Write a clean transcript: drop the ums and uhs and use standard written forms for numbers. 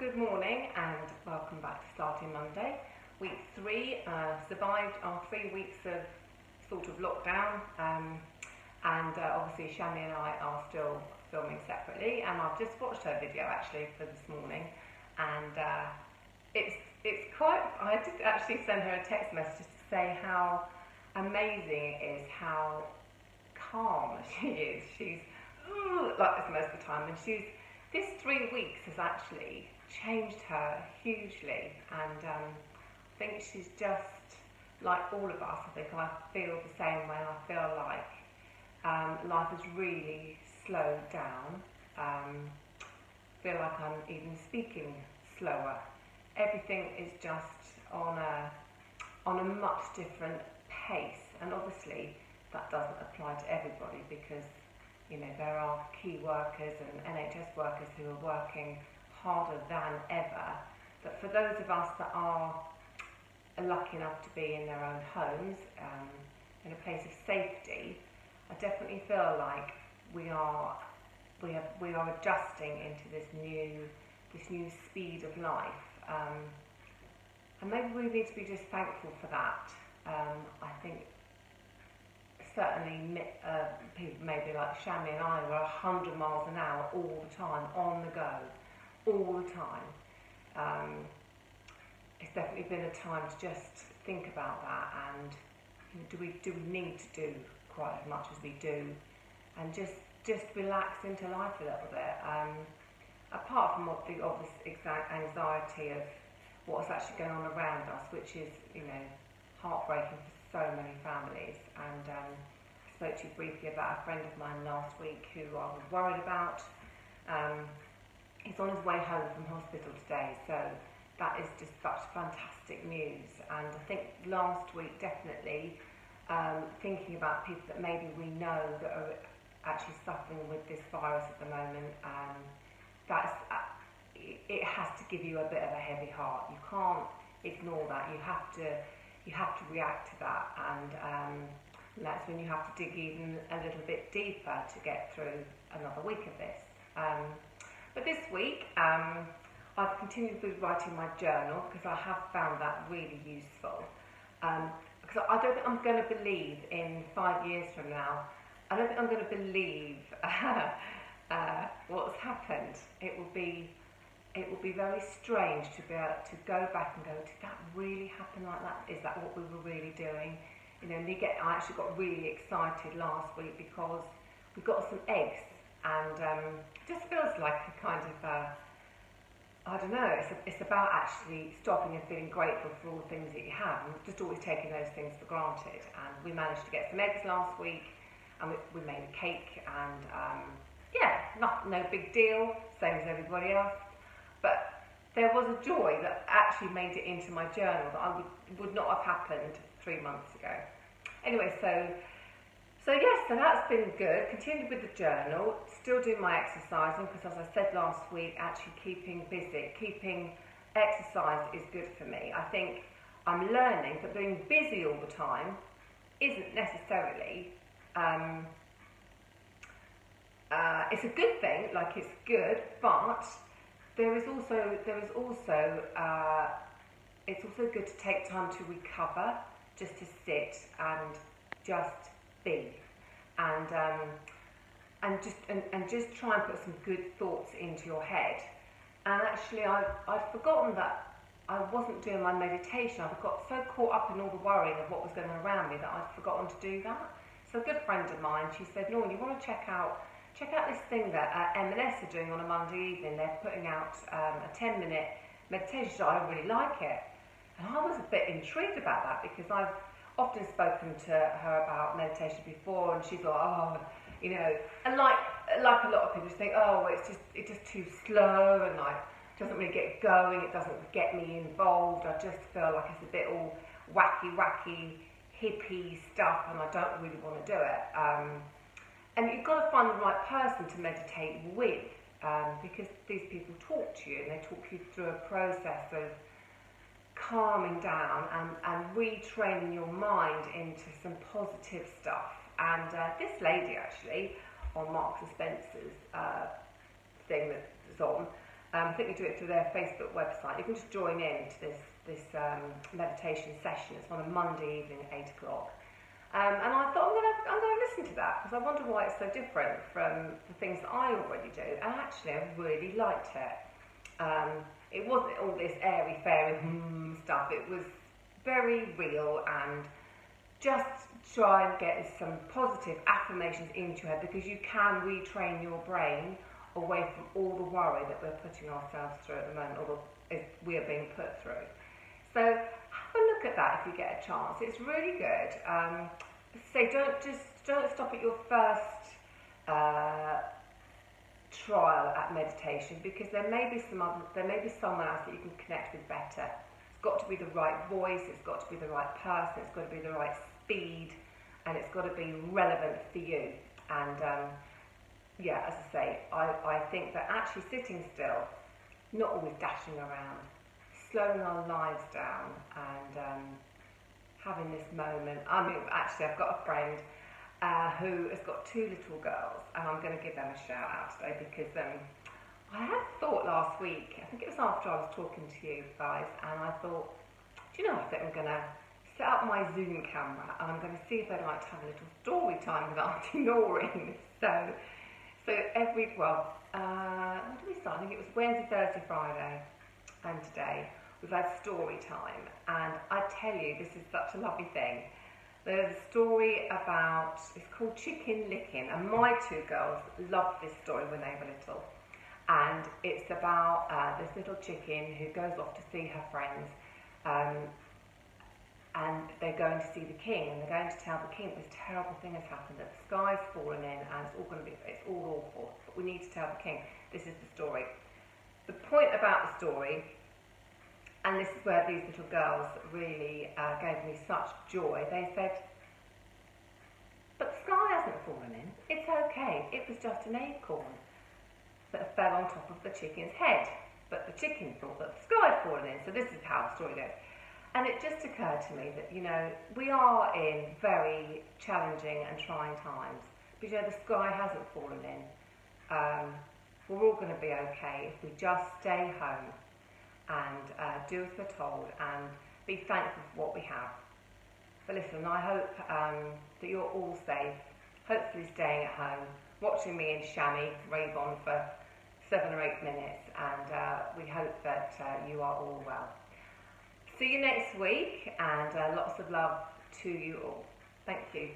good morning and welcome back to Starting Monday. Week 3, survived our 3 weeks of sort of lockdown, and obviously Shami and I are still filming separately, and I've just watched her video actually for this morning, and it's quite, I did actually send her a text message just to say how amazing it is, how calm she is. She's like this most of the time, and this 3 weeks has actually changed her hugely, and I think she's just like all of us. I think I feel the same way. I feel like life has really slowed down. Feel like I'm even speaking slower. Everything is just on a much different pace, and obviously that doesn't apply to everybody, because you know, there are key workers and NHS workers who are working harder than ever. But for those of us that are lucky enough to be in their own homes, in a place of safety, I definitely feel like we are adjusting into this new speed of life, and maybe we need to be just thankful for that. I think certainly people maybe like Shami and I were 100 miles an hour all the time, on the go, all the time. It's definitely been a time to just think about that, and you know, do we need to do quite as much as we do, and just relax into life a little bit. Apart from what the obvious anxiety of what's actually going on around us, which is, you know, heartbreaking for so many families. And I spoke to you briefly about a friend of mine last week who I was worried about. He's on his way home from hospital today, so that is just such fantastic news. And I think last week definitely thinking about people that maybe we know that are actually suffering with this virus at the moment, it has to give you a bit of a heavy heart. You can't ignore that. You have to react to that, and that's when you have to dig even a little bit deeper to get through another week of this. But this week, I've continued with writing my journal, because I have found that really useful. Because I don't think I'm going to believe in 5 years from now, I don't think I'm going to believe what's happened. It will be very strange to be able to go back and go, did that really happen like that? Is that what we were really doing? You know, I actually got really excited last week because we got some eggs, and it just feels like a kind of, I don't know, it's about actually stopping and feeling grateful for all the things that you have, and just always taking those things for granted. And we managed to get some eggs last week, and we made a cake, and yeah, no big deal, same as everybody else. But there was a joy that actually made it into my journal that would not have happened 3 months ago. Anyway, so yes, so that's been good. Continued with the journal, still doing my exercising, because as I said last week, actually keeping busy, keeping exercise is good for me. I think I'm learning that being busy all the time isn't necessarily, it's a good thing, like it's good, but it's also good to take time to recover, just to sit and just be, and just try and put some good thoughts into your head. And actually, I'd forgotten that I wasn't doing my meditation. I got so caught up in all the worrying of what was going on around me that I'd forgotten to do that. So a good friend of mine, she said, Noreen, you want to check out this thing that M&S are doing on a Monday evening. They're putting out a 10-minute meditation, so I really like it. And I was a bit intrigued about that, because I've often spoken to her about meditation before, and she's like, oh, you know, and like a lot of people just think, oh, it's just too slow, and like doesn't really get going, it doesn't get me involved. I just feel like it's a bit all wacky hippie stuff, and I don't really want to do it. And you've got to find the right person to meditate with, because these people talk to you, and they talk you through a process of calming down and retraining your mind into some positive stuff. And this lady actually, on Marks and Spencer's thing that's on, I think you do it through their Facebook website. You can just join in to this meditation session. It's on a Monday evening at 8 o'clock. And I thought, I'm going to listen to that, because I wonder why it's so different from the things that I already do. And actually, I really liked it. It wasn't all this airy-fairy stuff. It was very real, and just try and get some positive affirmations into your head, because you can retrain your brain away from all the worry that we're putting ourselves through at the moment, or we are being put through. So have a look at that if you get a chance. It's really good. Don't stop at your first trial at meditation, because there may be someone else that you can connect with better. It's got to be the right voice, it's got to be the right person, it's got to be the right speed, and it's got to be relevant for you. And yeah, as I say, I think that actually sitting still, not always dashing around, slowing our lives down, and having this moment. I mean, actually, I've got a friend who has got 2 little girls, and I'm going to give them a shout out today, because I had thought last week, I think it was after I was talking to you guys, and I thought, do you know, I think I'm going to set up my Zoom camera, and I'm going to see if they'd like to have a little story time with Auntie Noreen. So when did we start? I think it was Wednesday, Thursday, Friday, and today we've had story time, and I tell you, this is such a lovely thing. There's a story about, it's called Chicken Licking, and my 2 girls loved this story when they were little. And it's about this little chicken who goes off to see her friends, and they're going to see the king, and they're going to tell the king this terrible thing has happened, that the sky's fallen in, and it's all awful, but we need to tell the king. This is the story. The point about the story, and this is where these little girls really gave me such joy. They said, but the sky hasn't fallen in. It's okay. It was just an acorn that fell on top of the chicken's head. But the chicken thought that the sky had fallen in. So this is how the story goes. And it just occurred to me that, you know, we are in very challenging and trying times. But, you know, the sky hasn't fallen in. We're all going to be okay if we just stay home and do as we're told, and be thankful for what we have. But listen, I hope that you're all safe, hopefully staying at home, watching me and Shami rave on for 7 or 8 minutes, and we hope that you are all well. See you next week, and lots of love to you all. Thank you.